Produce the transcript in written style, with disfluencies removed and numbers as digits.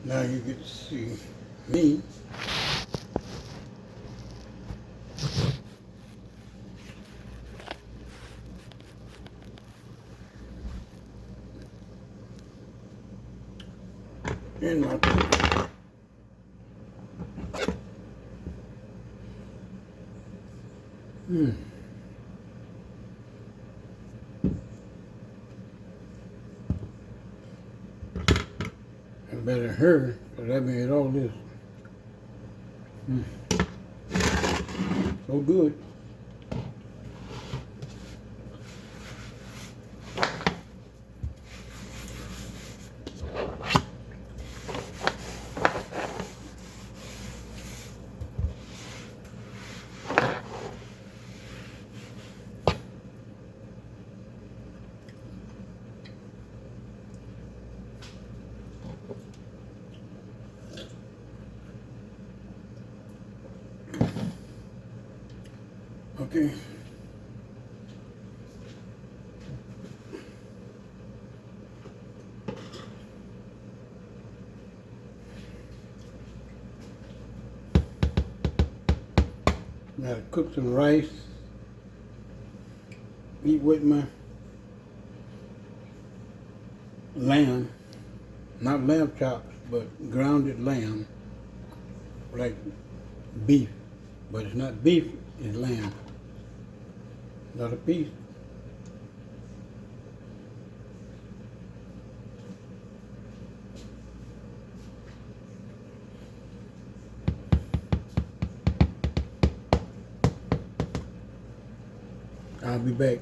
Now you get to see me. In my picture. I better hurry, because I made all this. So good. Okay. Now to cook some rice. Eat with my lamb. Not lamb chops, but grounded lamb. Like beef. But it's not beef, it's lamb. Not a piece. I'll be back.